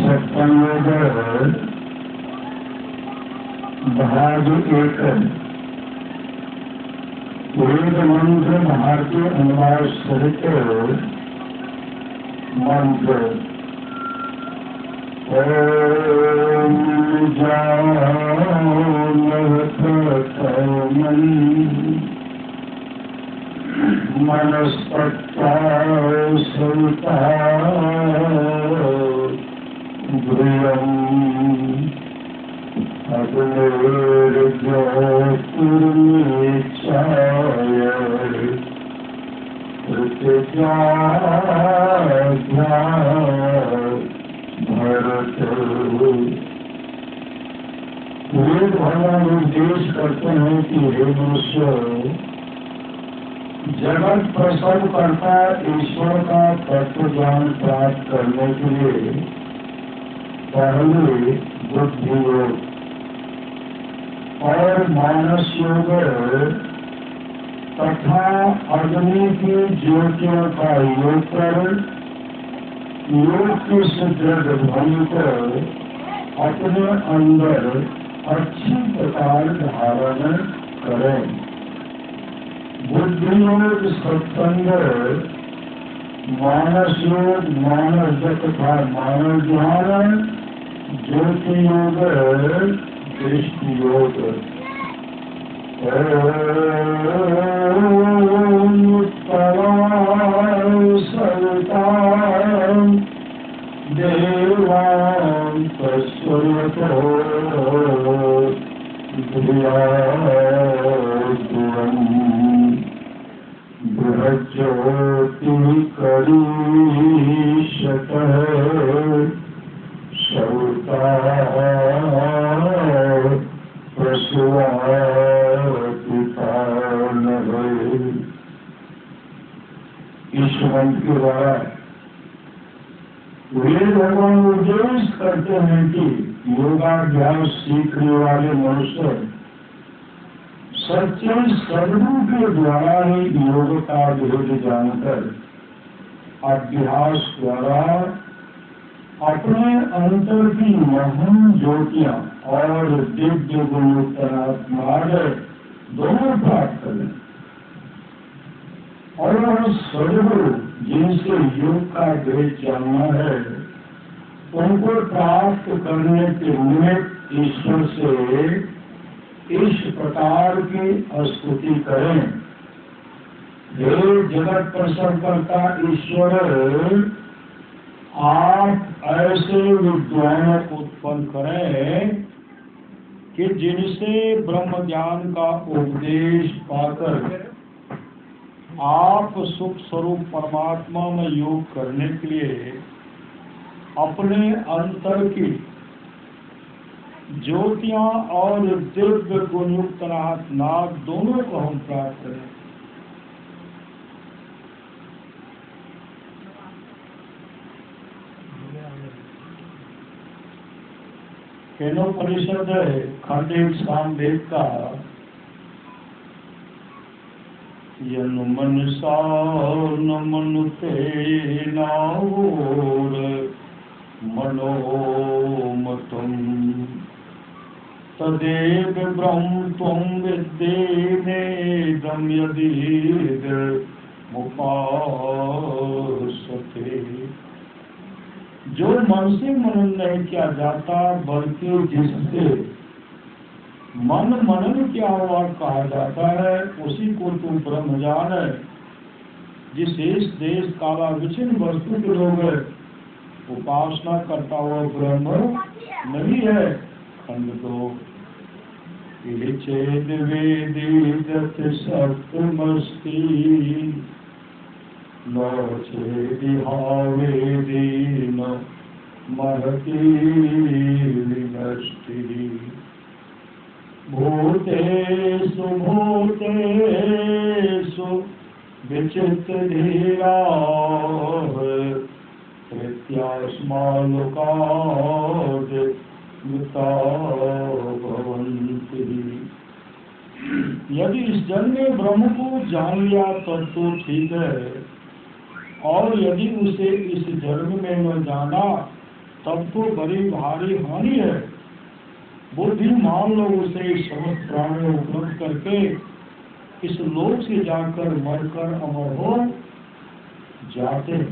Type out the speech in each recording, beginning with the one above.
सत्संग भाग 1 वेद मंत्र भारतीय अनुवाद सहित मंत्र ओम मनस्पत्ता सविता ध्रुवम् अग्निर्ज्योतिर्निचाय भरत। वेद भगवान निर्देश करते हैं कि हे मनुष्य, जगत प्रसव करता ईश्वर का तत्व ज्ञान प्राप्त करने के लिए पहले बुद्धि योग और मानस योग तथा अग्नि की ज्योतियों का योग कर योग की सुदृढ़ ध्वनि को अपने अंदर अच्छी प्रकार धारण करें। बुद्धि योग सत्संग, मानस योग मानस तथा मानस ध्यान, ज्योति योग दृष्टि योग। सवितां देवां तस्मतो बृहज्योतिकरीशतः सविता इस मंत्र के द्वारा वेद भगवान निर्देश करते हैं कि योगाभ्यास सीखने वाले मनुष्य सच्चे सदगुरु के द्वारा ही योग का भेद जानकर अभ्यास द्वारा अपने अंतर की महान ज्योतियां और दिव्य गुणयुक्त मार्ग दोनों प्राप्त करें और वह सदगुरु जिनसे योग का भेद जानना है उनको प्राप्त करने के निमित्त ईश्वर से इस प्रकार की स्तुति करें। हे जगत प्रसव करता ईश्वर, आप ऐसे विद्वान उत्पन्न करें कि जिनसे ब्रह्म ज्ञान का उपदेश पाकर आप सुख स्वरूप परमात्मा में योग करने के लिए अपने अंतर की ज्योतियां और दिव्य गुणयुक्त नाग दोनों को हम प्राप्त करें। केनोपनिषद खंड 1 सामवेद का यनु मनसा न मनुते नावोर मनोमतम तदेव ब्रह्म त्वं विद्येनेदं यदीदमुपासते। जो मन से मनन नहीं किया जाता बल्कि जिससे मन मनन किया हुआ कहा जाता है उसी को तुम ब्रह्म जान है। जिस देश काला विचिन्न वस्तु के लोग उपासना करता हुआ ब्रह्म नहीं है। खंड 2 चेद वेदी दत्त सप्तमस्ति न चेदि हावेदी न महती विनष्टि। भूतेषु भूतेषु विचित्रधीराः प्रत्यास्मालोकाद् मृता भवन्ति। यदि इस जन्म में ब्रह्म को जान लिया तब तो ठीक है, और यदि उसे इस जन्म में न जाना तब तो बड़ी भारी हानि है। बुद्धिमान लोग उसे समस्त प्राणी उपलब्ध करके इस लोक से जाकर मरकर अमर हो जाते हैं।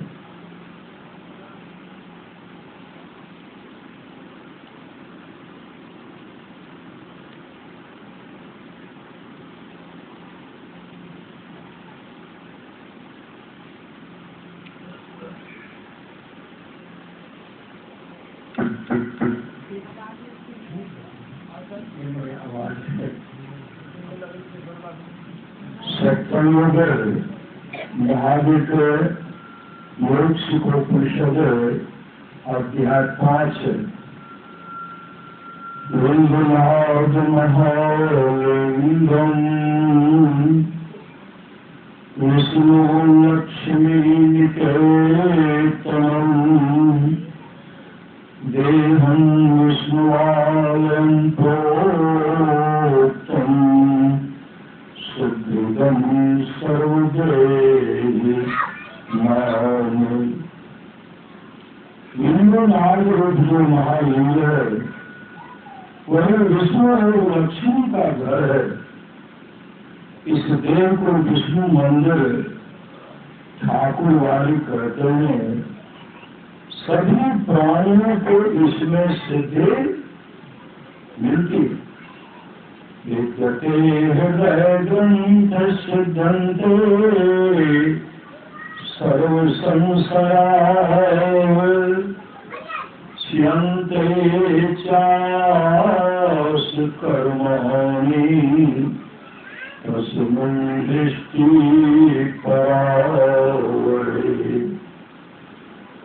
सत्संग महावीर योग शिखोपनिषद अध्याय 5 लिंगनाद महालिंगम विष्णु लक्ष्मी निकेतनम देहं विष्णुवालयं प्रोक्तम् सुदृढं सर्वदेहि मामे। लिंगनाद जो महालिंग है वह विष्णु और लक्ष्मी का घर है। इस देव को विष्णु मंदिर ठाकुरवाड़ी कहते हैं। सभी प्राणियों को इसमें सिद्धि मिलती। विद्यते हृदय ग्रंथ सिद्धन्ते सर्व संशयाः स्यन्ते चास्य कर्माणि तस्मिन् दृष्टि परावरे।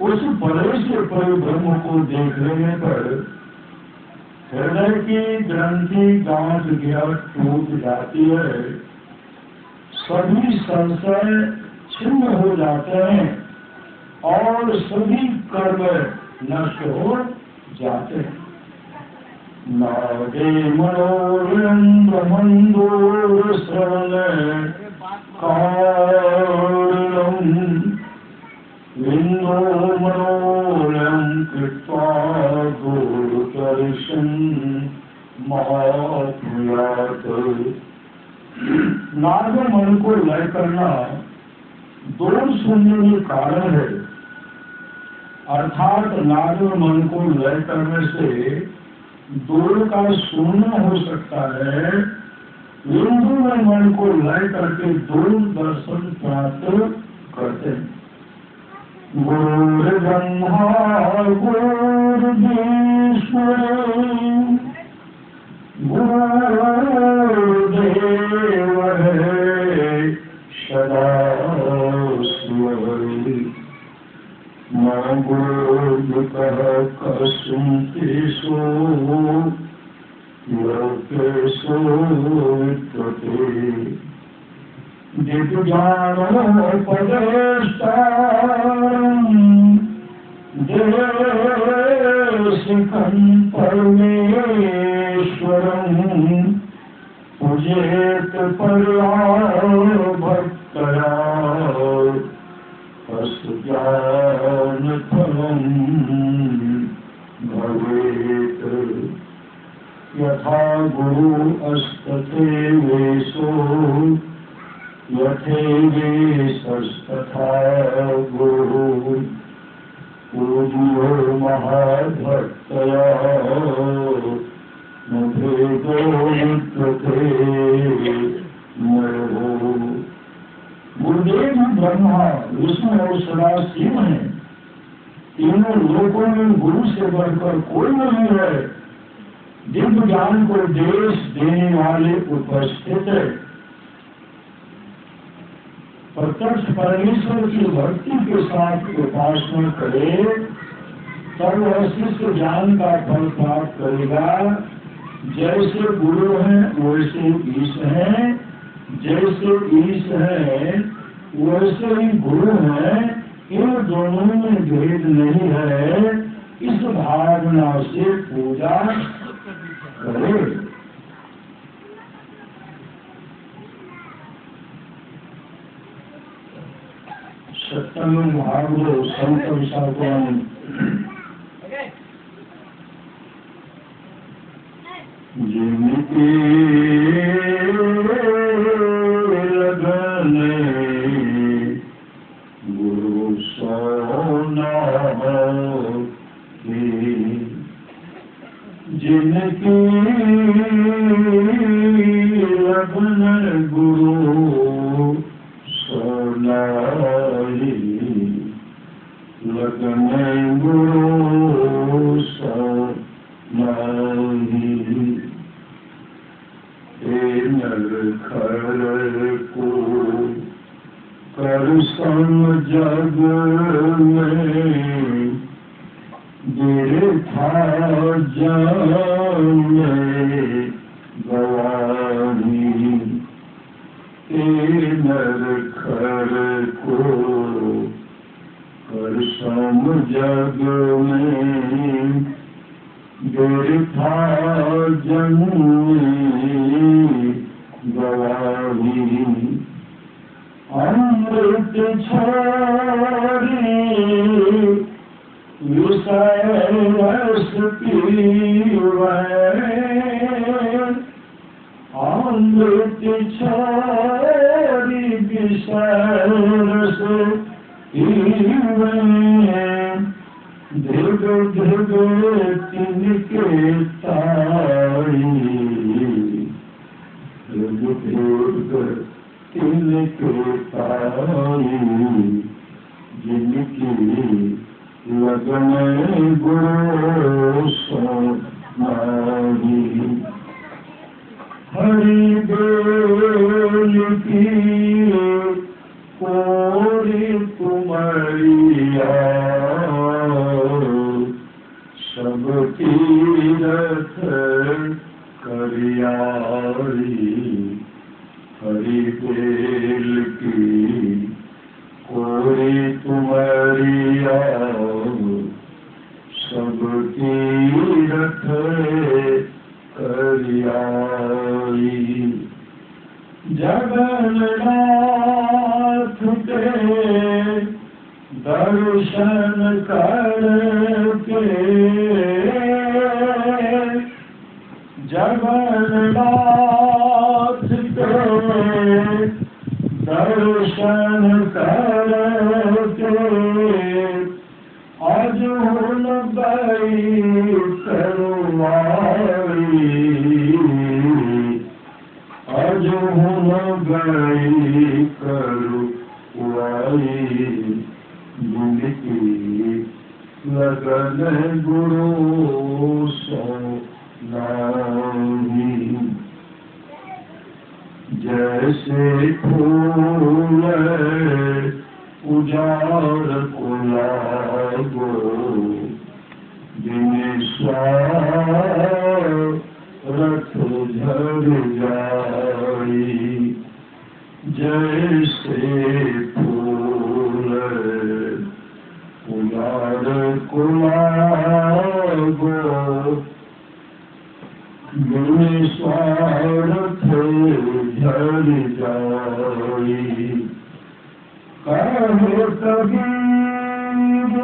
उस बड़े से बड़े ब्रह्म को देख लेने पर हृदय की ग्रंथि गांठ गिरट टूट जाती है। सभी संशय छिन्न हो जाते हैं और सभी कर्म नष्ट हो जाते हैं। नागे मनोरम ब्रह्मंदोर श्रवण कारणम विन्दो मनोरम कृत्वा गुरुदर्शन महाभूयात्। नाग मन को लय करना दोष शून्य में कारण है। अर्थात नाग मन को लय करने से दूर का शून्य हो सकता है। हिंदू में मन को लय करके दूर दर्शन प्राप्त करते हैं। गुरुर्ब्रह्मा गुरुर्विष्णु गुरुर्देवः सदाशिवः। न गुरुर्भुतः कस्मिंश्चिदेषु लोकेषु विद्यते। दिव्यानोपदेष्टारम् देशिकं परमेश्वरम् पूजेत पर्याभक्तया तस्य ज्ञानफलम् भवेत्। यथा गुरु अस्तथैवेशो यथैवेशस्तथा गुरुः पूज्यो महाभक्तया न भेदो विद्यते नरो। गुरुदेव ब्रह्मा विष्णु और सदाशिव हैं। तीनों लोकों में गुरु से बढ़कर कोई नहीं है। दिव्य ज्ञान को देश देने वाले उपस्थित है। प्रत्यक्ष परमेश्वर की भक्ति के साथ उपासना करे तब वह शिष्य ज्ञान का फल प्राप्त करेगा। जैसे गुरु हैं वैसे ईश हैं, जैसे ईश है वैसे ही गुरु हैं। इन दोनों में भेद नहीं है। इस भावना से पूजा करे। सत्संग भागवत संत विशाखन जिनकी लगन गुरु सोना की, जिनकी लगन गुरु सोनारी, लगन गुरु सोनारी। नर खर को कर सम जग में बिरथा जाने गवाही। नर खर को कर सम जग में बिरथा जन्मे गवाही। अमृत छोड़ी विषय रस पीवै, अमृत छोड़ी विषय रस पीवै। ध्रुव ध्रुव तिनके ताई, ध्रुव ध्रुव तिनके ताई। जिनकी लगन गुरु सोनारी। हरि बोल की कोरी तुमरिया, सब तीरथ करियारी। हरि बेल की कोरी तुमरिया, सब तीरथ करियारी। जगन्नाथ के दर्शन करके, जगन्नाथ के दर्शन करके, अर्जुन गई करुणाई। अर्जुन गई करुणाई। जिनकी लगन गुरु सोनारी। जैसे फूल उजाड़ को लागो, दिन रथ झड़ जाई। जैसे फूल उजाड़ को लागो, दिन स्वार्थ झड़ जाई। कहे कबीर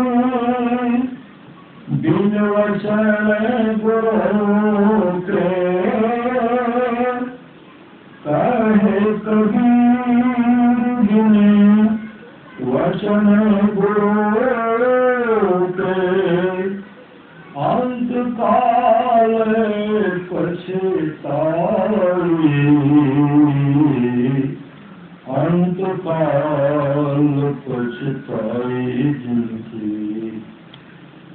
बिन वचन गुरु के, कहे कबीर बिन वचन गुरु के। अंत काल पछताई, अंत काल पछताई। जिनकी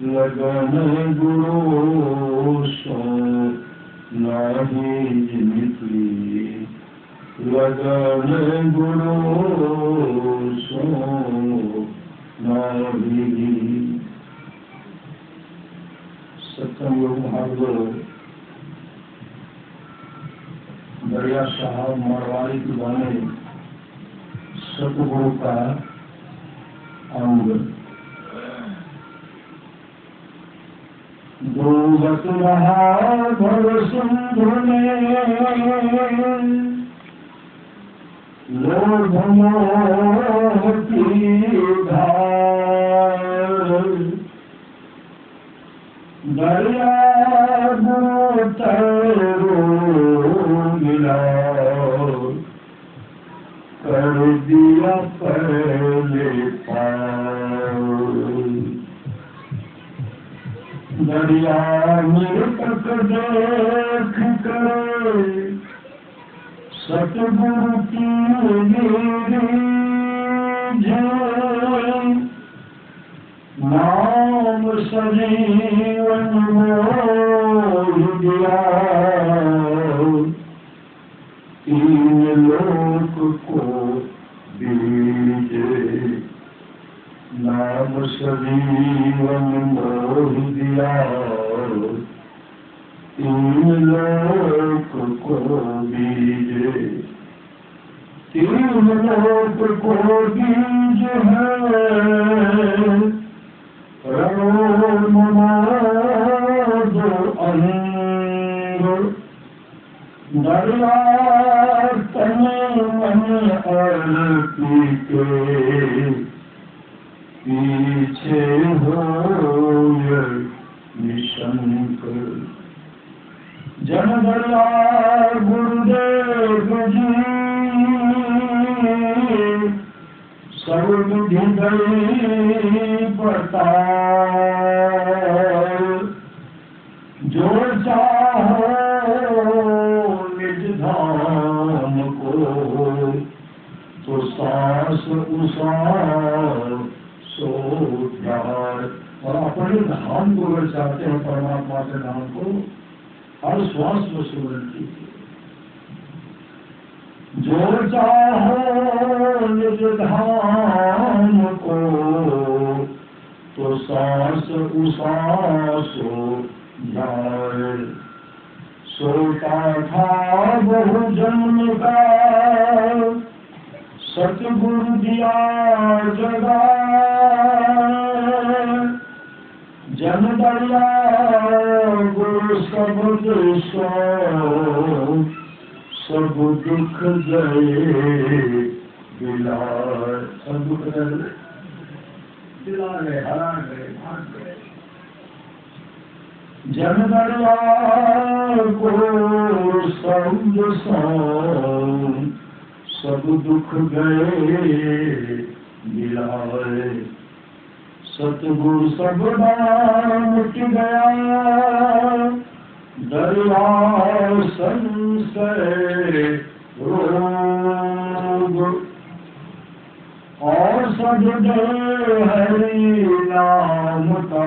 लगन गुरु सोनारी। जिनकी लगन गुरु सोनारी। सत्संग योग भागवत दरिया साहब मरवाड़ी की वाणी सतगुरु का अंग। डूबत रहा भव सिंधु में, लोभ मोह की धार। दरिया तैरो मिला कर दिया पहले पार। दरिया मृतक देख कर सतगुरु की नाम सजीवन मोह दिया। तीन लोक को दीजे नाम सजीवन मोह दिया। तीन लोक को दीजे। तीन लोक को बीज है दरिया तन मन अर्पी के पीछे हो निशंक। जन दरिया गुरुदेव जी सब विधि गई पता। जो चाहो निज धाम को तो सांस उसार सो प्यार। और अपने धाम को अगर चाहते हैं परमात्मा के धाम को हर श्वास में सुमरण कीजिए। जो चाहो निज धाम को तो सांस उसासो जाए। सोता था बहु जन्म का सतगुरु दिया जगा। जन दरिया गुरु शब्द सब दुख गए बिलाए। सब दुख गए दिला गए हरा गए भाग गए। जन दरिया गुरु शब्द सब दुख गए बिलाए। सतगुरु सब मिट गया दरिया संशय रोग। और सब हरि नाम का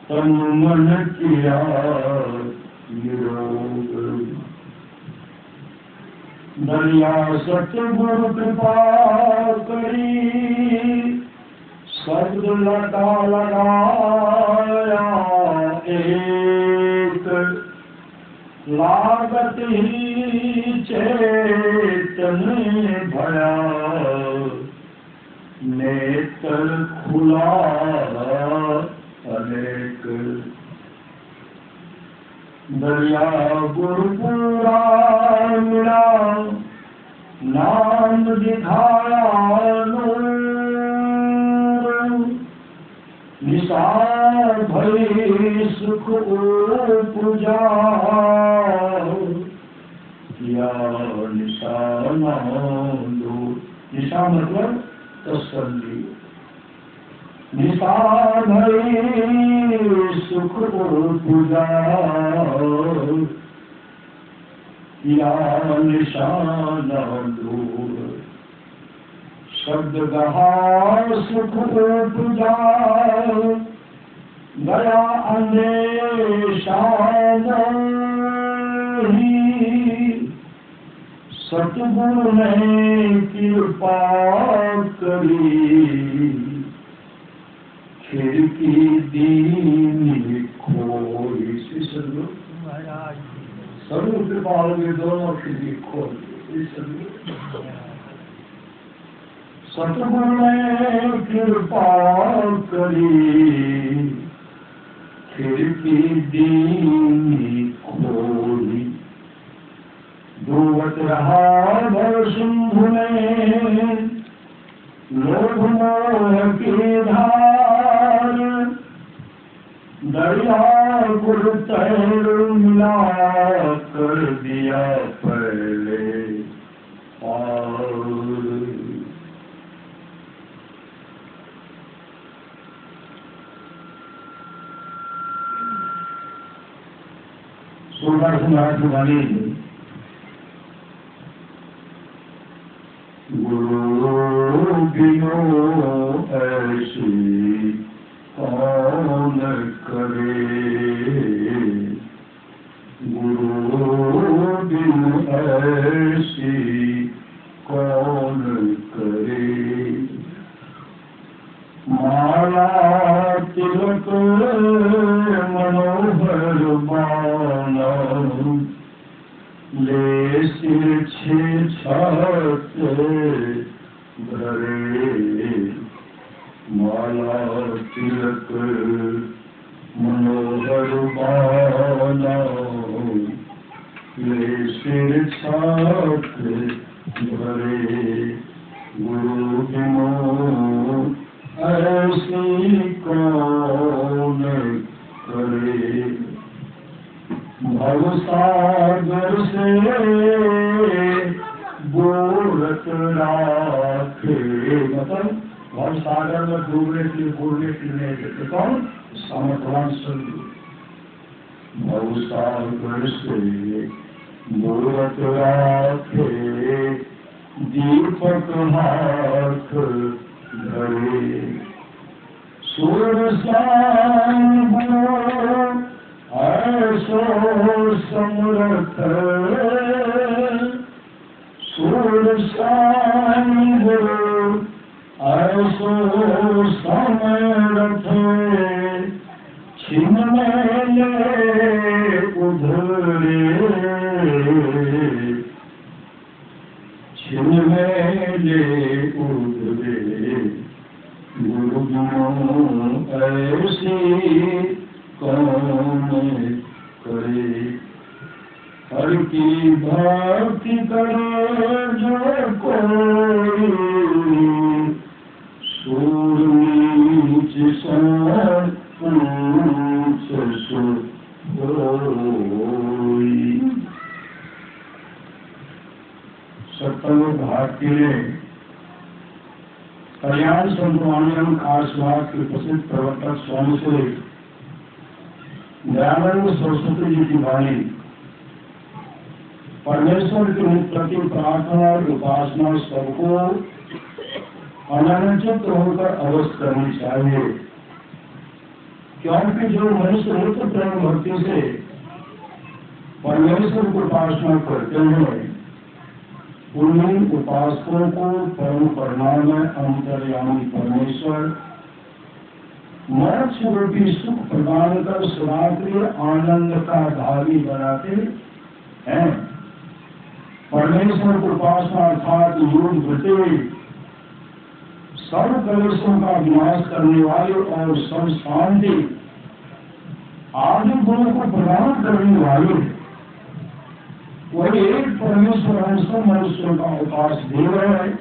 तन मन किया निरोग। दरिया सतगुरु कृपा करी शब्द लटा लगाया एक। लागत ही चेतन भया नेत्र खुला अनेक। दरिया गुरुपुरा मिला नाम दिखाया नूर। निसार भई सुख उपजा किया निशाना दो। निशा मतलब तसल्ली। निसार भई सुख उपजा किया निशाना दूर। शब्द गहा सुख उपजा गया अंदेशा नहीं। सतगुरु ने कृपा करी खिड़की दीनी खोई। सर्व कृपा होगी दोनों खिड़की खोल। सतगुरु ने कृपा करी खिड़की दीनी खोली। डूबत रहा भव सिंधु में लोभ मोह की धार। दरिया गुर तैर मिला कर दिया पहले और सूरदास महाराज की वाणी गुरु बिनो ऐसी कौन करे, गुरु बिनु ऐसी कौन करे। माला तिलक मनोहर बाण ले सिर छे छत धरे। माला तिलक मनोहर बाण ले सिर छत धरे। गुरु बिनु ऐसी कौन करे। भवसागर से बोलत राखे, मतलब भवसागर में डूबने के लिए बोलने के लिए नहीं देते। कौन? सामर्थवान सदगुरु। भवसागर से बोलत राखे, दीपक हाथ धरे। सूरसान ऐसो समर्थ, सूरसान ऐसो समर्थ, छिन ले उधरे, छिन ले उधरे। गुरु बिनु ऐसी कौन करे। हर की भक्ति करे जो कोई, सूर नीच ऊंच सोई। सत्संग भाग के लिए कल्याण संतवाणियम खासबाग के प्रसिद्ध प्रवर्तक स्वामी श्री दयानंद सरस्वती जी की वाणी परमेश्वर के प्रति प्रार्थना और उपासना सबको अनन्यचित्त होकर अवश्य करनी चाहिए। क्योंकि जो मनुष्य नित्य प्रेम भक्ति से परमेश्वर की उपासना करते हैं, उन्हीं उपासकों को परम परिणाम में अंतर्यामी परमेश्वर मोक्ष रूपी सुख प्रदान कर सदाक्रिय आनंद का धारी बनाते हैं। परमेश्वर की उपासना अर्थात योग वृत्ति सर्व कलेशों का विनाश करने वाले और सब शांति आदि गुणों को प्रदान करने वाले वही एक परमेश्वर हमसे मनुष्यों का उपास दे रहे हैं।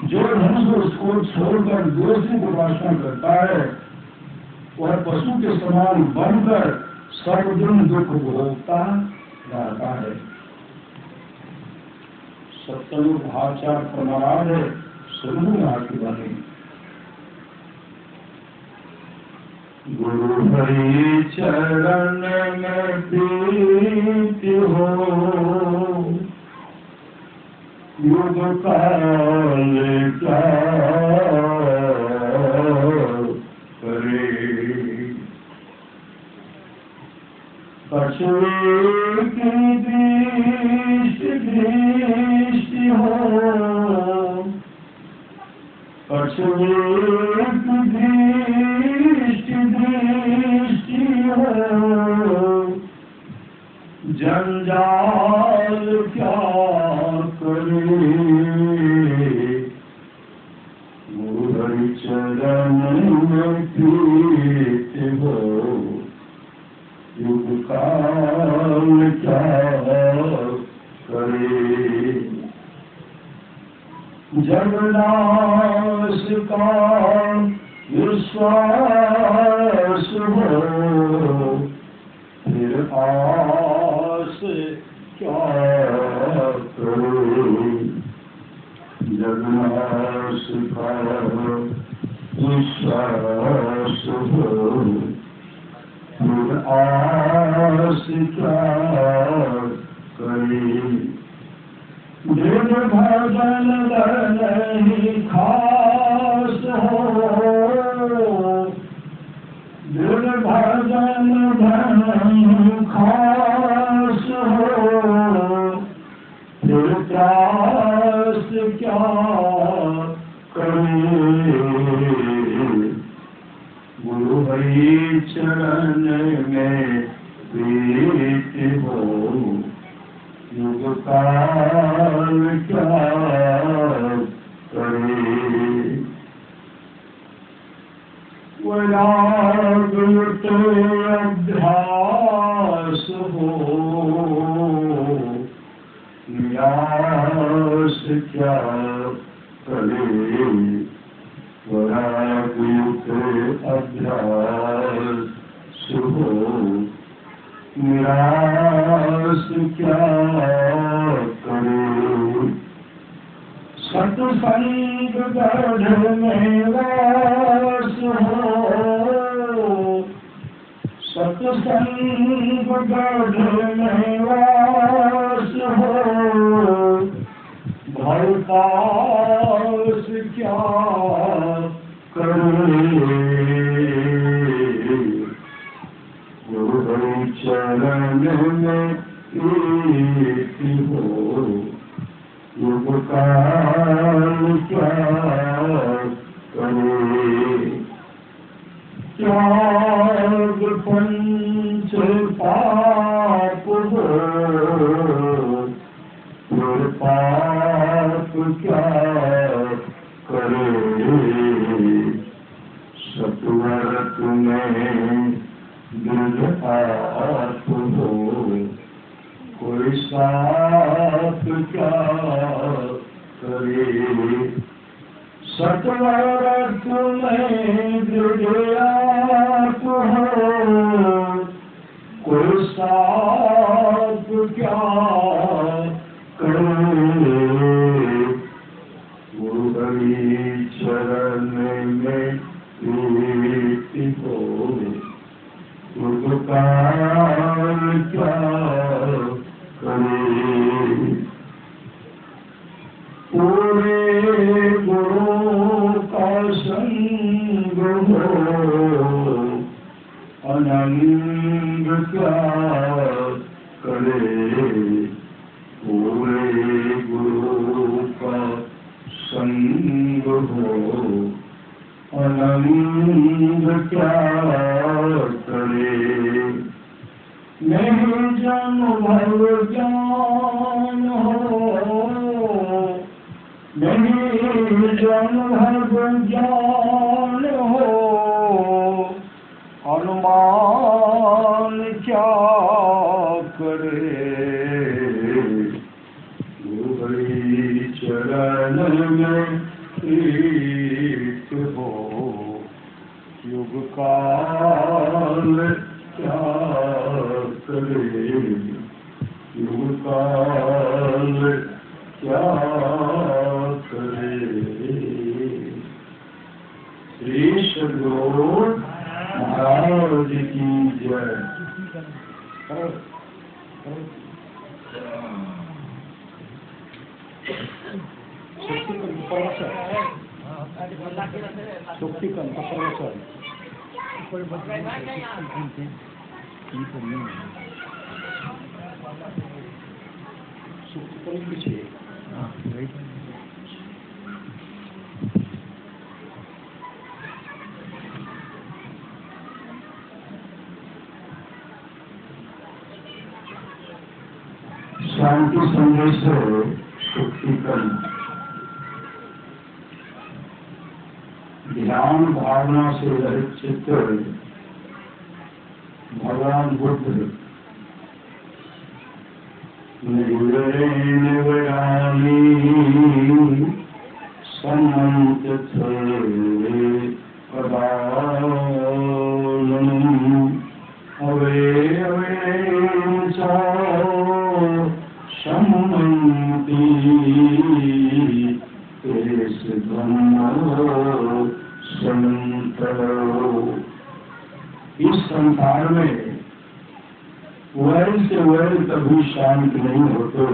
जो मनुष्य उसको छोड़कर दूसरी उपासना करता है, वह पशु के समान बनकर सर्वदिन दुख भोगता रहता है। सत्संग भावचार प्रमाण है। सदगुरु महाराज की वाणी। गुरु हरि चरण में प्रीति हो, युग काल क्या करे। कछुए की दृष्टि हो, कछुए की दृष्टि हो, जंजाल क्या करे। गुरु चरण में प्रीति हो, युग काल क्या करे। जगन्नाथ का विश्वास नाश हो फिर आस क्या करे। जब नाश का विश्वास हो फिर आस क्या करे। दिन भजन नहीं खास हो दिन भजन नहीं खास हो फिर त्रास क्या करे। गुरु हरि चरण में प्रीति हो युग काल क्या करे। वैराग अभ्यास हो निराश क्या करे। वैराग अभ्यास हो निराश क्या करे। सत्संग गढ़ में वास हो सत्संग गढ़ में वास हो भवतास क्या करे। गुरु हरि चरण में प्रीति हो युग काल क्या करे। त्याग पंच पाप हो फिर पाप क्या करे। सत्वर्त में दृढ़ आप हो कोई साथ क्या करे। सत्वर्त में दृढ़ आप हो कोई साथ क्या करे। गुरु हरि चरण में प्रीति हो युग काल क्या करे। पूरे गुरु का संग हो अनंग क्या करे। पूरे गुरु का संग हो अनंग क्या करे। नहीं जन भव ज्ञान हो नहीं जन भव ज्ञान हो अनुमान क्या करे। गुरु हरि चरण में प्रीत हो युग काल क्या करे। युग काल क्या करे। श्री सद्गुरु महाराज की जय। शांति संदेश शुक्तिकरण ध्यान भावना से रहित चित्त भगवान बुद्ध निवयामी समन्त थे पदान इस संसार में वैर से वैर कभी शांत नहीं होते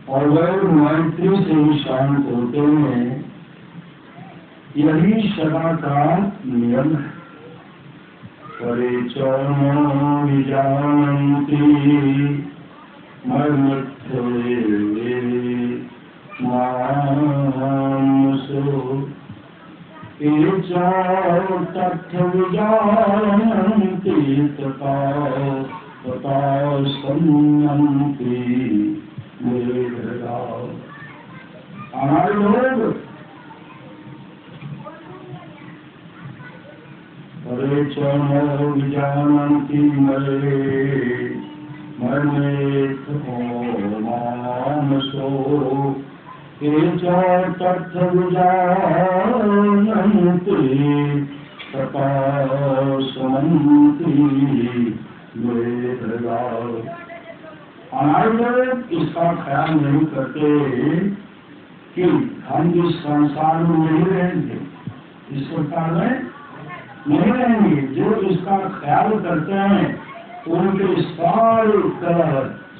और वैर मैत्री से ही शांत होते हैं। यही सदा का नियम है। परिचरणि मर्मथे मानसो तथ्य विजानन्ति तथा संयन्ति मेघा। हमारे लोग परिचरणो विजानन्ति मर्मेथो मानसो तथ्य विजानन्ति तथा संयन्ति मेघा। हमारे लोग इसका ख्याल नहीं करते कि हम इस संसार में नहीं रहेंगे, इस संसार में नहीं रहेंगे। जो इसका ख्याल करते हैं उनके सारे कलह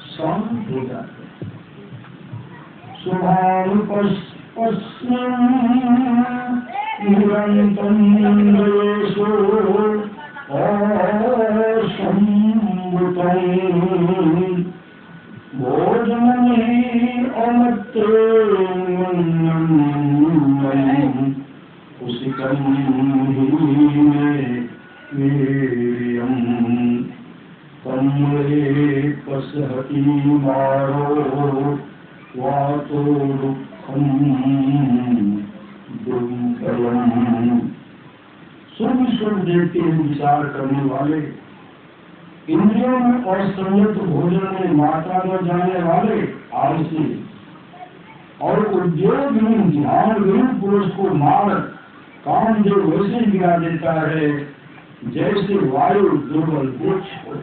शांत हो जाते हैं। सुभान निरंतम भोजमनि अमृतमन्नं उसिकं वीर्यं तन्मे पसहति मारो वातो दुःखं दुर्भयम्। सुख सुख देखते हुए विचार करने वाले, इंद्रियों में असंयत भोजन में मात्रा में जाने वाले आलसी और उद्योग में ध्यान विरुद्ध पुरुष को मार कामदेव वैसे गिरा देता है जैसे वायु दुर्बल वृक्ष हो।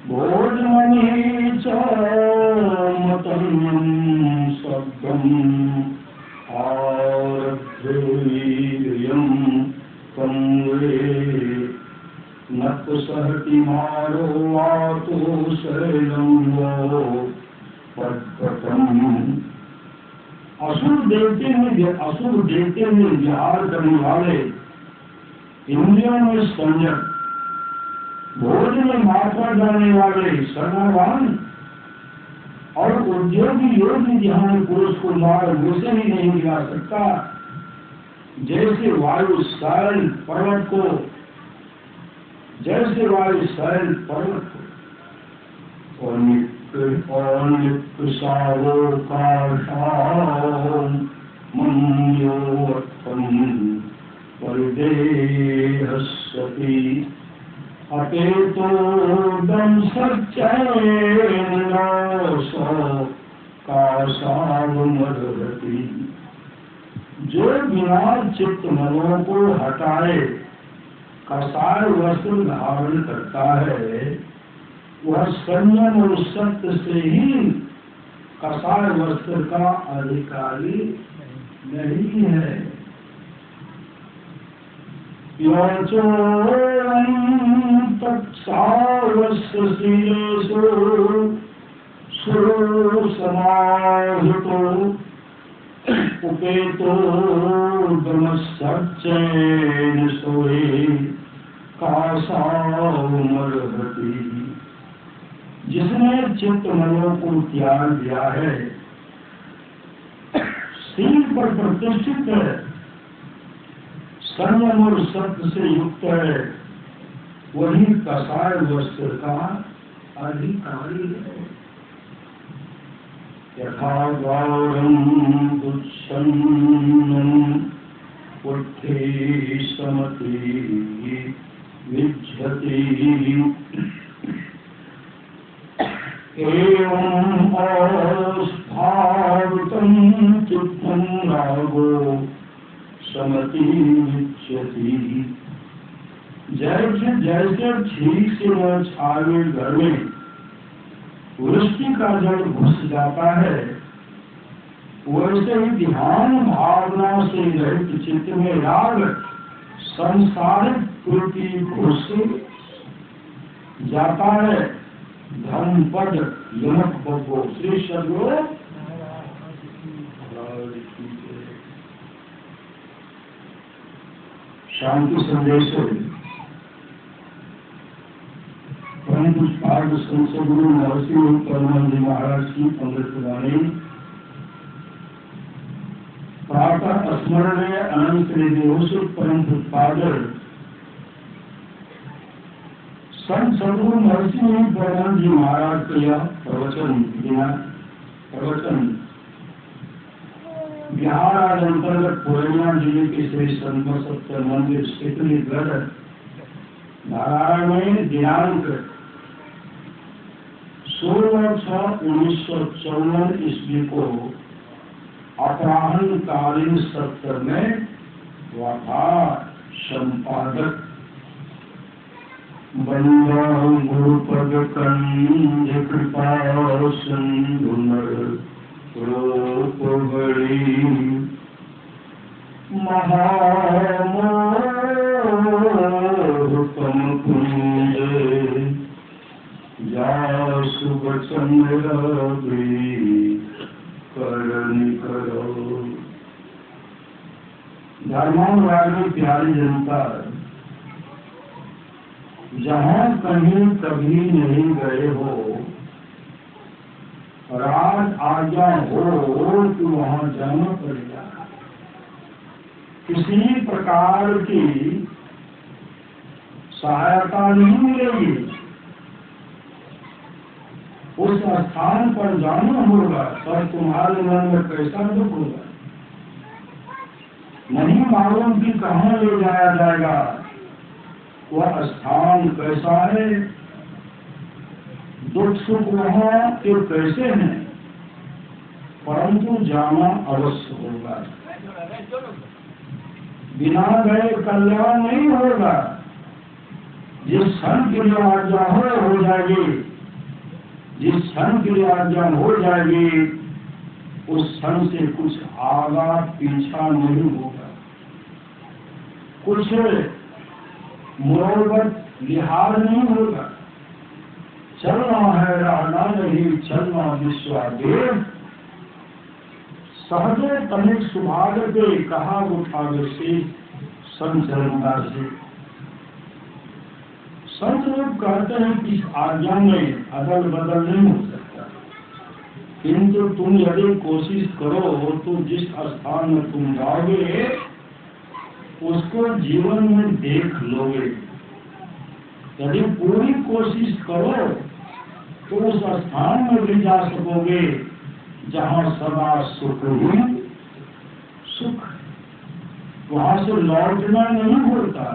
भोजमनि च मतं शब्दम् आरभ्यवीर्यं कन्वे न सहति मारो वातो शैलं वो पद्पतम्। असुर देवते में विहार करने वाले, इंद्रियों में संयम, भोजन में मात्रा जाने वाले सर्ववान और उद्योगी योगी ध्यान पुरुष को मार वैसे ही नहीं गिरा सकता जैसे वायु शैल पर्वत को परिदेहस्यति अपेतो दम सच्चैनसो काशावमर्हति। जो बिना चित्त मनों को हटाए कसाय वस्त्र धारण करता है वह संयम और सत्य से ही कसाय वस्त्र का अधिकारी नहीं है। तत्सावस्यशीलेषु सुरसमाहितो उपेतो ब्रह्मसच्चैन सोए कासावमर्हति। जिसने चित्त मनों को त्याग दिया है, शील पर प्रतिष्ठित है, संयम और सत्य से युक्त है, वही कसाय वस्त्र का अधिकारी है। यथा गौरम दुच्छन्नं पुट्ठे समति विज्जति एवं अस्फावितं चित्तं रागो समति विच्यति। जैसे जैसे ठीक से वह छावे घर में वृष्टि का जल घुस जाता है, वैसे ही ध्यान भावना से रहित चित्त में राग संसारिक प्रति घुस जाता है। धर्म पद यमक बब्बो। श्री सद्गुरु शांति संदेश परम पुष्पार्थ संत गुरु नरसिंह परमानंद महाराज की अमृतवाणी। प्रातः स्मरण अनंत देवों परम पुष्पादर संत सदगुरु नरसिंह परमानंद जी महाराज का यह प्रवचन बिहार राज्य अंतर्गत पूर्णिया जिले के श्री संत सत्य मंदिर शीतलीगढ़ नारायण में दिनांक 16/6/1954 ईस्वी को अपराह्न कालीन सत्र में हुआ था। संपादक बंदा गुरुपद कंज कृपा सिंधु रूप बड़ी महामोहतम कुंज जासु वचन करनी करो। धर्मानुरागी प्यारी जनता, जहाँ कहीं कभी नहीं गए हो, राज आज्ञा हो तो वहाँ जाना पड़ेगा। किसी प्रकार की सहायता नहीं मिलेगी, उस स्थान पर जाना होगा। पर तुम्हारे मन में कैसा दुख होगा, नहीं मालूम कि कहाँ ले जाया जाएगा, वह स्थान कैसा है, दुख सुख वहाँ के कैसे हैं, परंतु जाना अवश्य होगा। बिना गए कल्याण नहीं होगा। जिस क्षण के लिए आज्ञा हो जाएगी, जिस क्षण के लिए आज्ञा हो जाएगी, उस क्षण से कुछ आगा पीछा नहीं होगा। कुछ मुरब्बत लिहाज नहीं होगा। चलना है रहना नहीं, चलना विश्वादेव। सहजो तनिक सुभाग दे कहा उठावे से संचरणता से। संत लोग कहते हैं कि इस आज्ञा में अदल बदल नहीं हो सकता, किंतु तुम यदि कोशिश करो तो जिस स्थान में तुम जाओगे उसको जीवन में देख लोगे। यदि पूरी कोशिश करो तो उस स्थान में भी जा सकोगे जहाँ सदा सुख ही सुख। वहाँ से लौटना नहीं होता।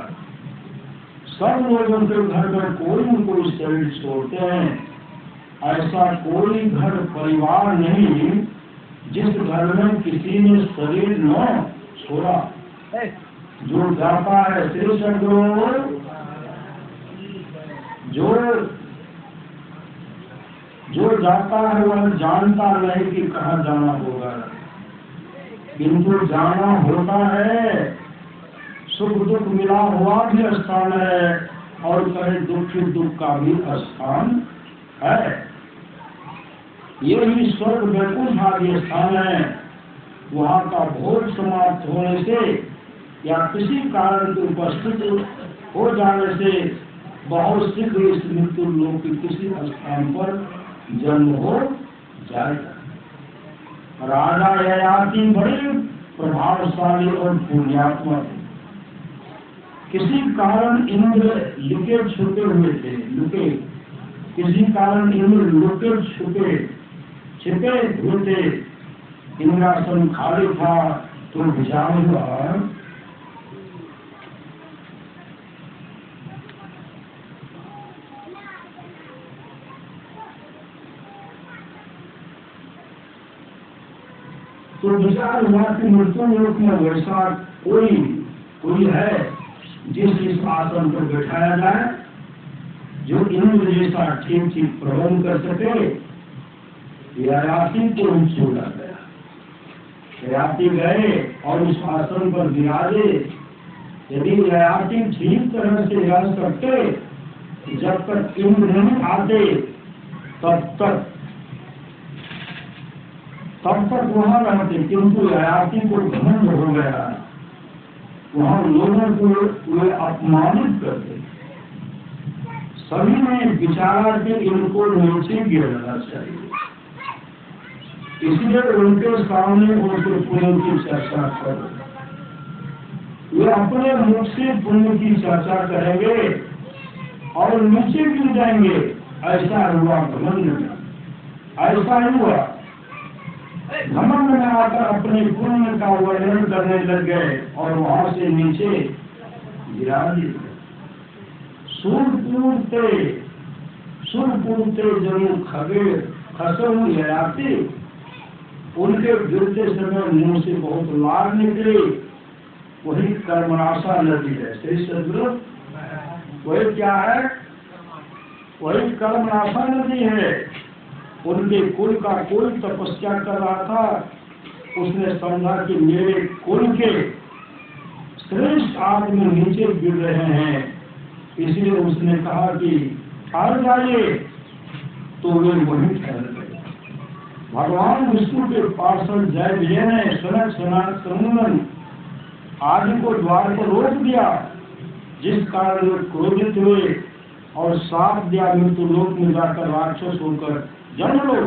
सब लोगों के घर में कोई न कोई शरीर छोड़ते हैं। ऐसा कोई घर परिवार नहीं जिस घर में किसी ने शरीर न छोड़ा। जो जाता है श्री सद्गुरु, जो जाता है वह जानता नहीं कि कहाँ जाना होगा, किंतु जाना होता है। सुख दुख मिला हुआ भी स्थान है और कहे दुख दुख का भी स्थान है। यही स्वर्ग वैकुंठ आदि स्थान है। वहाँ का भोग समाप्त होने से या किसी कारण के उपस्थित हो जाने से बहुत शीघ्र इस मृत्यु लोक के किसी स्थान पर जन्म हो जाएगा। राजा ययाति बड़े प्रभावशाली और पुण्यात्मक, किसी कारण इंद्र लुके छुपे हुए थे। किसी कारण इंद्र लुके छिपे हुए थे। इंद्रासन खाली था तो विचार हुआ कि मृत्यु लोक में वैसा कोई है जिस आसन पर बैठाया जाए जो इंद्र जैसा ठीक ठीक प्रबंध कर सके। ययाति को छोड़ा गया, ययाति गए और उस आसन पर विराजे। यदि ययाति ठीक तरह से रह सकते, जब तक इंद्र नहीं आते तब तक वहां रहते, किंतु ययाति को घमंड हो गया, वहां लोगों को वे अपमानित करते। सभी ने विचारा कि इनको नीचे गिरना चाहिए, इसलिए उनके सामने उनके पुण्य की चर्चा करो। वे अपने मुख से पुण्य की चर्चा करेंगे और नीचे गिर जाएंगे। ऐसा हुआ घमंड में, ऐसा हुआ घमंड में आकर अपने पुण्य का वर्णन करने लग गए और वहां से नीचे गिरा दिए। सुर पूरते जरूर खगे खसम ययाति, उनके गिरते समय मुंह से बहुत लार निकले। वही कर्मनाशा नदी है, सही सदगुरु, वही क्या है, वही कर्मनाशा नदी है। उनके कुल का कोई तपस्या कर रहा था, उसने समझा कि मेरे कुल के श्रेष्ठ आदमी नीचे गिर रहे हैं, इसलिए उसने कहा कि ठहर जाइए, तो वे वहीं ठहर गए। भगवान विष्णु के पार्षद जय विजय ने सनक सनंदन आदि को द्वार पर रोक दिया, जिस कारण वे क्रोधित हुए और साप दिया मृत्यु लोक में जाकर राक्षस होकर जन्म लो।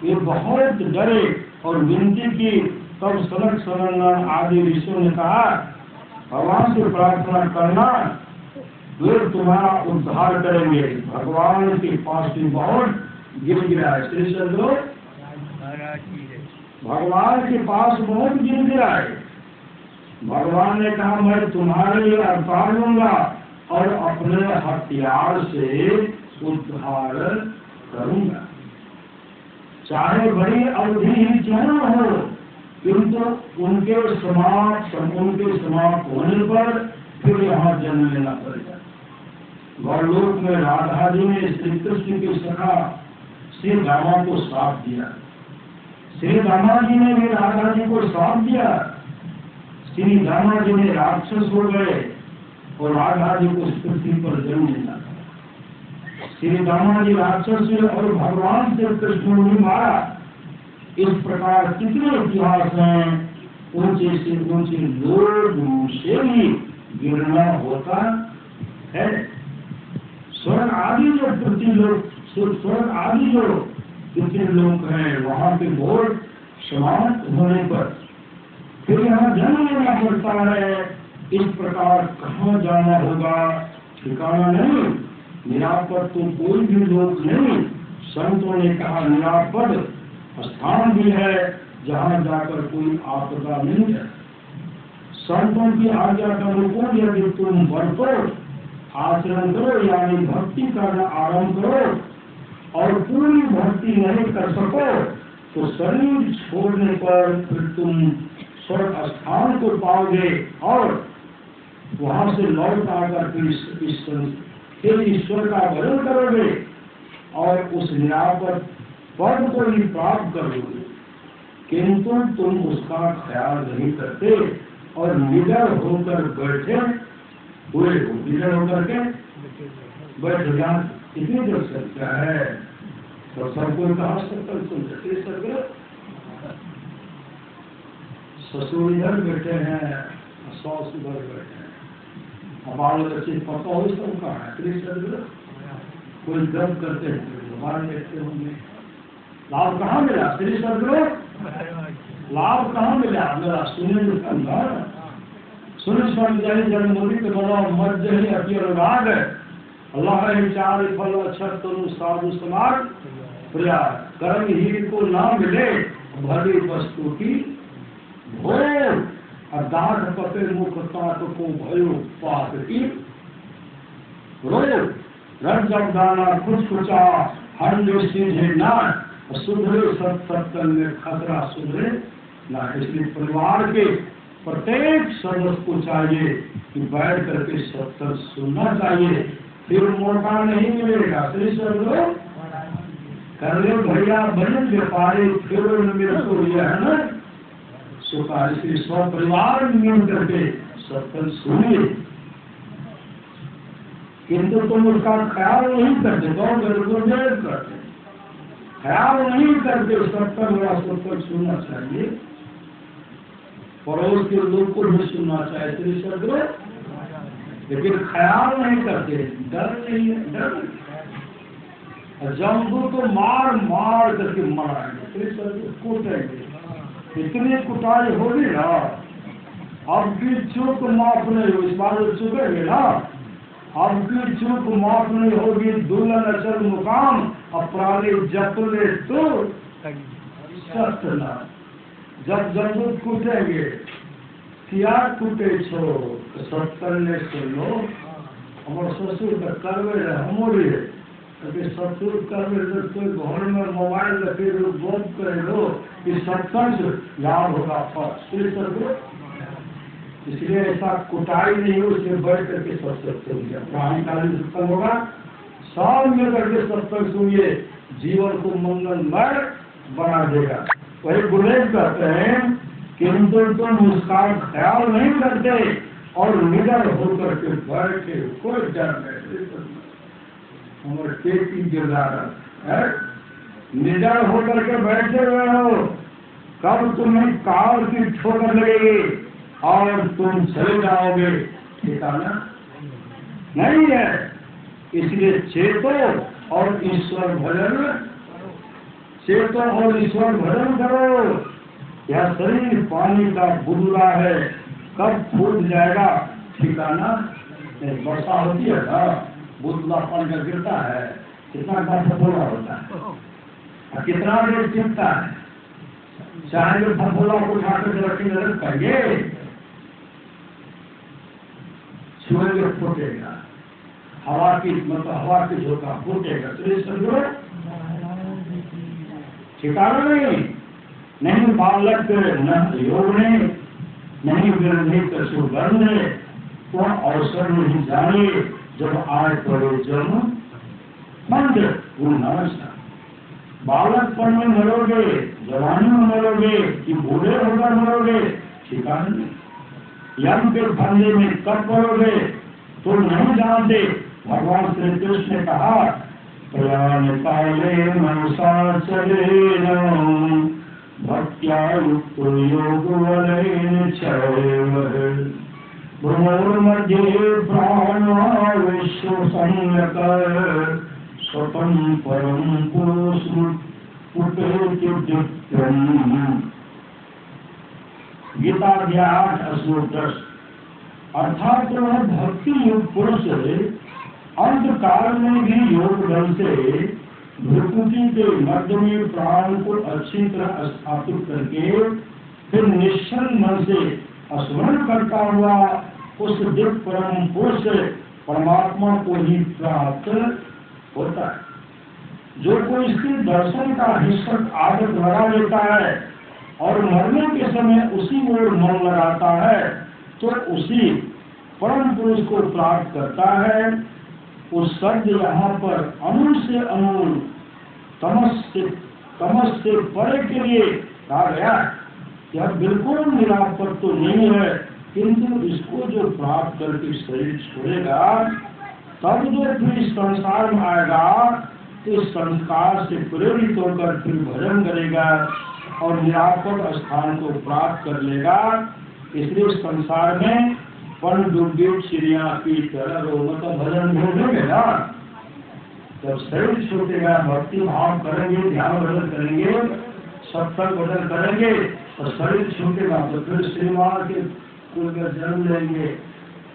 वे बहुत डरे और विनती की। तब सनक सनंदन आदि ऋषियों ने कहा, भगवान से प्रार्थना करना, वे तुम्हारा उद्धार करेंगे। भगवान के पास भी बहुत गिर गिरा है, श्री सदगुरु, भगवान के पास बहुत गिर गिरा है। भगवान ने कहा, मैं तुम्हारे लिए अवतार लूंगा और अपने हथियार से उद्धार करूंगा, चाहे बड़ी अवधि ही क्यों न हो, किंतु उनके समाप्त होने पर फिर यहाँ जन्म लेना पड़ेगा। गौरलोक में राधा जी ने श्री कृष्ण की सखा श्री रामा को साथ दिया, श्री रामा जी ने भी राधा जी को साथ दिया। श्री रामा जी ने राक्षस हो गए और राधा जी को पृथ्वी पर जन्म लेना। श्री रामा जी राक्षस और भगवान श्री कृष्ण ने मारा। इस प्रकार कितने इतिहास हैं, ऊंचे से ऊंचे लोग से भी गिरना होता है। स्वर्ग आदि जो पृथ्वी लोग हैं, वहां पे बहुत समाप्त होने पर फिर यहाँ जन्म लेना पड़ता है। इस प्रकार कहाँ जाना होगा ठिकाना नहीं, निरापद तो कोई भी लोग नहीं। संतों ने कहा निरापद स्थान भी है जहाँ जाकर कोई आपदा नहीं है। संतों की आज्ञा का अनुकूल यदि तुम बरतो, आचरण करो, यानी भक्ति करना आरंभ करो और पूरी भक्ति नहीं कर सको तो शरीर छोड़ने पर फिर तुम स्वर्ग स्थान को पाओगे और वहां से लौट आकर फिर ईश्वर का भजन करोगे और उस निरापद पद को ही प्राप्त करोगे। किंतु तुम उसका ख्याल नहीं करते और निडर होकर बैठे हुए हो, निडर होकर के बैठ जान इतनी जो सत्य है तो सबको कहा सकता तुम ससुर इधर बैठे हैं, सास उधर बैठे हैं, बाल बच्चे पता हो सबका है। कोई गर्व करते हैं बाहर बैठते होंगे। लाभ कहाँ मिला श्री सदगुरु, लाभ कहाँ मिला मेरा सुने सुन जन्मोदी के बनाओ मध्य ही अति अनुराग अल्लाह चार फल अक्षर तनु साधु समाज प्रिया कर्म ही को ना मिले भली वस्तु की भोर अदात पते मुख तात को भयो पात की रोज रज दाना कुछ कुचा हर जो सीधे ना सुधरे सत्संग में खतरा सुधरे ना। इसलिए परिवार के प्रत्येक सदस्य को चाहिए कि बैठ करके सत्संग सुनना चाहिए, फिर मौका नहीं मिलेगा। श्री सदगुरु कर ले भैया बने व्यापारी, फिर मेरे को यह है ना सुखारी श्री स्व परिवार मिल करके सत्संग सुनिए, किंतु तुम उसका ख्याल नहीं करते, तो बिल्कुल करते, ख्याल नहीं करते। सत्संग सुनना चाहिए, पड़ोस के लोग को भी सुनना चाहिए श्री सदगुरु, लेकिन ख्याल नहीं करते, डर नहीं है, डर नहीं। जम्बू तो मार मार करके मराएंगे श्री सदगुरु, कूटेंगे, इतनी कुटाई होगी ना, अब की चूक माफ नहीं हो, इस बार चुकेंगे ना, अब की चूक माफ नहीं होगी, दुल्हन अचल मुकाम अपराधी जपले तो सत्य। जब जम्बू कूटेंगे, क्या कूटे छो सत्संग सुनो, हमारे ससुर का करवे हमारी है, ससुर करवे कोई घर में मोबाइल रखे बोध करे लो कि सत्संग याद होगा फर्स्ट, इसलिए ऐसा कुटाई नहीं हो, इसलिए बैठ करके सत्संग सुनिए, प्राणकालीन सत्संग होगा, सब में करके सत्संग सुनिए, जीवन को मंगलमय बना देगा। वही गुरुदेव कहते हैं, किंतु तुम उसका ख्याल नहीं करते और निडर होकर के बैठे, कोई डर नहीं, हमारे खेती गिरदार है, निडर होकर के बैठे हुए हो, कब तुम्हें काल की ठोकर लगेगी और तुम चले जाओगे, ठिकाना नहीं है। इसलिए चेतो और ईश्वर भजन, चेतो और ईश्वर भजन करो। यह शरीर पानी का बुदबुदा है, कब फूट जाएगा ठिकाना। वर्षा होती है ना, बुदबुदा पानी का गिरता है, कितना फफोला होता है, कितना देर टिकता है, चाहे फफोला को उठाकर रखेंगे रख पाएंगे, छुएंगे फूटेगा, हवा की मतलब हवा की झोंका फूटेगा, श्री सदगुरु ठिकाना नहीं बालक न योग ने नहीं विरंधित सुगंध, तो अवसर नहीं जाने जब आए पड़े जन्म मंद गुरु नमस्कार। बालकपन में मरोगे, जवानी में मरोगे कि बूढ़े होकर मरोगे, ठिकाना नहीं। यम के फंदे में कब पड़ोगे तो नहीं जानते। भगवान श्री कृष्ण ने कहा, प्रयाण काले मनसा चले भक्त्या युक्त योग वलेन भ्रमोर मध्य प्राण विश्व संयत स्वतम परम पुरुष गीताध्याय 8:10। अर्थात वह भक्ति युक्त पुरुष अंतकाल में भी योग बल से भ्रुकुटी के मध्य में प्राण को अच्छी तरह स्थापित करके फिर निश्चल मन से स्मरण करता हुआ उस दिव्य परम पुरुष परमात्मा को ही प्राप्त होता है। जो कोई इसके दर्शन का हिस्सा आदत लगा लेता है और मरने के समय उसी ओर मन लगाता है तो उसी परम पुरुष को प्राप्त करता है। उस शब्द यहाँ पर अणु से अणु तमस से परे के लिए कहा गया। यह बिल्कुल निरापद तो नहीं है, किंतु इसको जो प्राप्त करके शरीर छोड़ेगा तब जो फिर संसार में आएगा तो इस संस्कार से प्रेरित होकर फिर भजन करेगा और निरापद स्थान को प्राप्त कर लेगा। इसलिए संसार में पन डूबी चिड़िया की तरह मतलब भजन ढूंढेंगे ना। जब शरीर छूटेगा, भक्ति भाव करेंगे, ध्यान भजन करेंगे, सत्संग भजन करेंगे तो शरीर छूटेगा तो फिर श्रीमान के कुल में जन्म लेंगे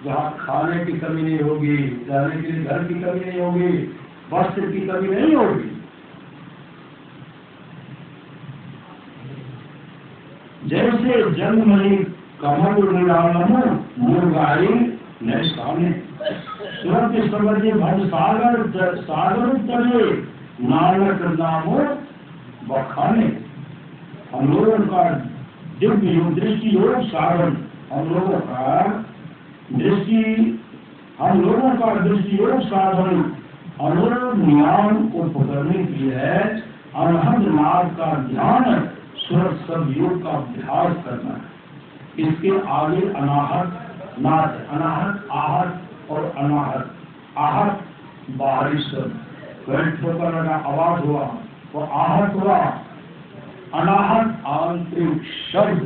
जहाँ खाने की कमी नहीं होगी, रहने के लिए घर की कमी नहीं होगी, वस्त्र की कमी नहीं होगी। जैसे जन्म नहीं कमल निरालम मुर्गाई नैसाने सुरत समझे भव सागर तले नानक नामो बखाने। हम लोगों का दिव्य योग दृष्टि योग साधन हम लोगों का दृष्टि योग साधन अनुरूप ज्ञान को पकड़ने के लिए है अनहद नाद का ध्यान, स्वर सब योग का अभ्यास करना है। इसके आगे अनाहत नाद, अनाहत आहत और अनाहत। आहत बाहरी शब्द कंठ होकर लगा आवाज हुआ वो आहत हुआ। अनाहत आंतरिक शब्द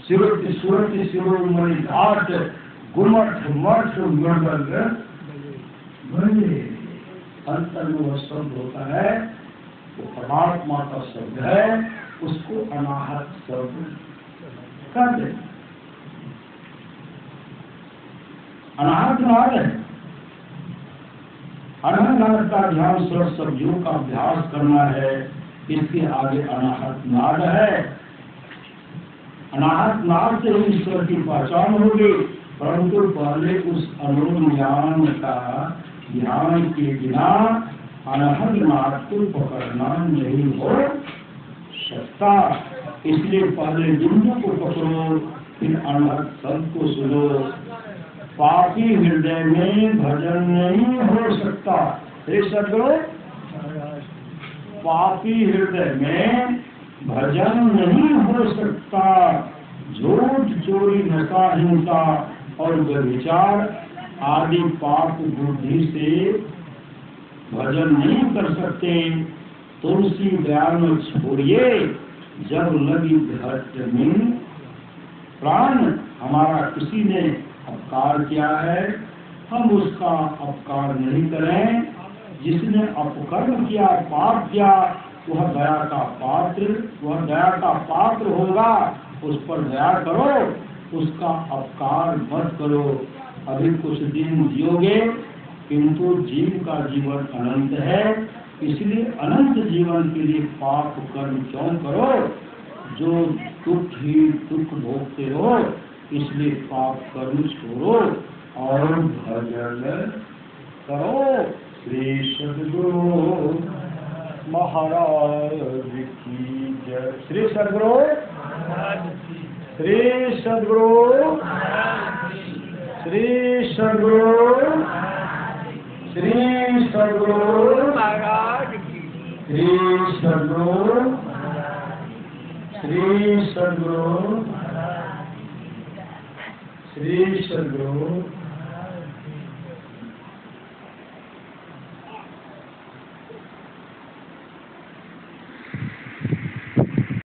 सिरुति सुरति शिरोमणि घाट गुमठ मठ मृदंग भले अंतर में वह शब्द होता है वो परमात्मा का शब्द है, उसको अनाहत शब्द कहते। अनाहत नाद है। अनाहत नाद का ध्यान स्वर शब्दों का अभ्यास करना है। इसके आगे अनाहत नाद है। अनाहत नाद से ही ईश्वर की पहचान होगी, परंतु पहले उस अनुरूप ज्ञान का ध्यान के बिना अनाहत नाद को पकड़ना नहीं हो सकता। इसलिए पहले बिंदु को पकड़ो, फिर अनाहत शब्द को सुनो। पापी हृदय में भजन नहीं हो सकता। सदगुरु, पापी हृदय में भजन नहीं हो सकता। झूठ चोरी नशा हिंसा और व्यभिचार आदि पाप बुद्धि से भजन नहीं कर सकते। तुलसी दयाल में छोड़िए जब लगी घट में प्राण। हमारा किसी ने अपकार किया है, हम उसका अपकार नहीं करें। जिसने अपकर्म किया, पाप किया, वह दया का पात्र होगा। उस पर दया करो, उसका अपकार मत करो। अभी कुछ दिन जियोगे, किंतु जीव का जीवन अनंत है। इसलिए अनंत जीवन के लिए पाप कर्म क्यों करो जो दुख ही दुख भोगते हो। इसलिए पाप कर्म छोड़ो और भजन करो। श्री सद्गुरु महाराज की जय। श्री सद्गुरु, श्री सद्गुरु, श्री सद्गुरु, श्री सद्गुरु महाराज की, श्री सद्गुरु, श्री सद्गुरु, श्री सद्गुरु।